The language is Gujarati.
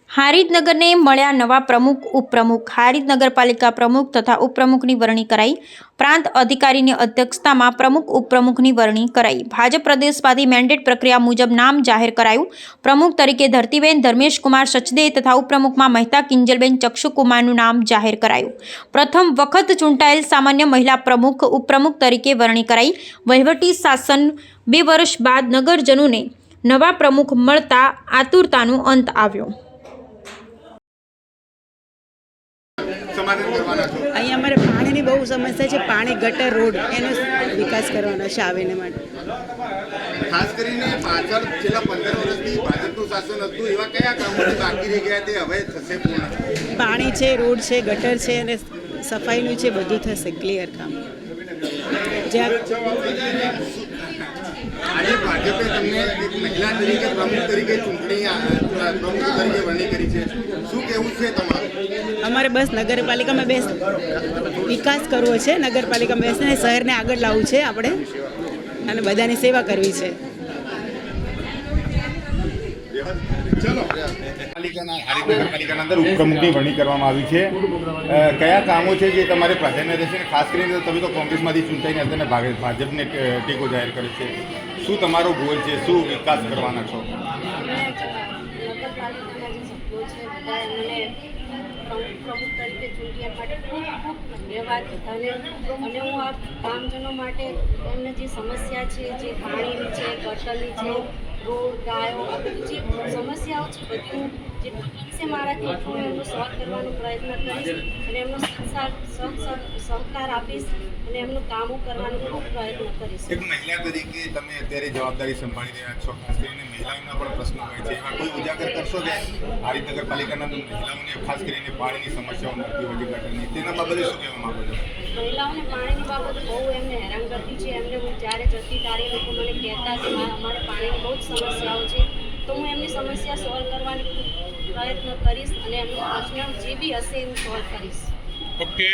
હારીજનગરને મળ્યા નવા પ્રમુખ ઉપપ્રમુખ। હારીજ નગરપાલિકા પ્રમુખ તથા ઉપપ્રમુખની વરણી કરાઈ। પ્રાંત અધિકારીની અધ્યક્ષતામાં પ્રમુખ ઉપપ્રમુખની વરણી કરાઈ। ભાજપ પ્રદેશમાંથી મેન્ડેટ પ્રક્રિયા મુજબ નામ જાહેર કરાયું। પ્રમુખ તરીકે ધરતીબેન ધર્મેશકુમાર સચદે તથા ઉપપ્રમુખમાં મહેતા કિંજલબેન ચક્ષુકુમારનું નામ જાહેર કરાયું। પ્રથમ વખત ચૂંટાયેલ સામાન્ય મહિલા પ્રમુખ ઉપપ્રમુખ તરીકે વરણી કરાઈ। વહીવટી શાસન 2 વર્ષ બાદ નગરજનોને નવા પ્રમુખ મળતા આતુરતાનો અંત આવ્યો। અહીં અમારે પાણીની બહુ સમસ્યા છે। પાણી ગટર રોડ એનો વિકાસ કરવાનો છે આવેને માટે। ખાસ કરીને પાછળ છેલ્લા 15 વર્ષથી ભાજપનું શાસન હતું, એવા કયા કામો બાકી રહી ગયા તે હવે થશે પૂર્ણ? પાણી છે, રોડ છે, ગટર છે અને સફાઈનું છે, બધું થશે ક્લિયર કામ। આજે ભાજપે તમને એક મહિલા તરીકે પ્રમુખ તરીકે પ્રમુખ તરીકે વરણી કરી છે, શું કહેવું છે તમારું? અમારે બસ નગરપાલિકામાં વિકાસ કરવો છે, નગરપાલિકામાં બેસીને શહેરને આગળ લાવવું છે આપણે અને બધાની સેવા કરવી છે। નગરપાલિકાના અંદર ઉપપ્રમુખની વરણી કરવામાં આવી છે, કયા કામો છે જે તમારે પ્રાધાન્ય રહેશે? ખાસ કરીને તમે તો કોંગ્રેસમાંથી ચૂંટાઈને અત્યારે ભાજપને ટેકો જાહેર કરે છે, શું તમારો ગોલ છે, શું વિકાસ કરવાના છો? પ્રમુખ તરીકે ચૂંટ્યા માટે ખૂબ ખૂબ ધન્યવાદ બધાને। અને હું આ ગામજનો માટે એમને જે સમસ્યા છે, જે પાણીની છે, ગટરની છે, રોડ, ગાયો, આ બધી જે સમસ્યાઓ છે બધું જેટલું બનશે મારાથી હું એમનો સોલ્વ કરવાનો પ્રયત્ન કરીશ અને એમનો સહકાર આપીશ અને એમનું કામો કરવાનો ખૂબ પ્રયત્ન કરીશ। એક મહિલા તરીકે તમે અત્યારે જવાબદારી સંભાળી રહ્યા છો, ખાસ કરીને મહિલાઓના પણ પ્રશ્નો હોય છે, એમાં કોઈ ઉજાગર કરશો કે હારીજ નગરપાલિકાના મહિલાઓને ખાસ કરીને પાણીની સમસ્યાઓ મળતી હોય છે ગટરની, તેના બાબતે શું કહેવા માંગો છો? મહિલાઓને પાણીની બાબતે બહુ એમને હેરાન કરતી છે। એમને હું જ્યારે જતી ત્યારે લોકો મને કહેતા કે અમારે પાણીની બહુ જ સમસ્યાઓ છે, તો હું એમની સમસ્યા સોલ્વ કરવાની પ્રયત્ન કરીશ અને એમનો પ્રશ્ન જે બી હશે એ હું સોલ્વ કરીશ। ઓકે।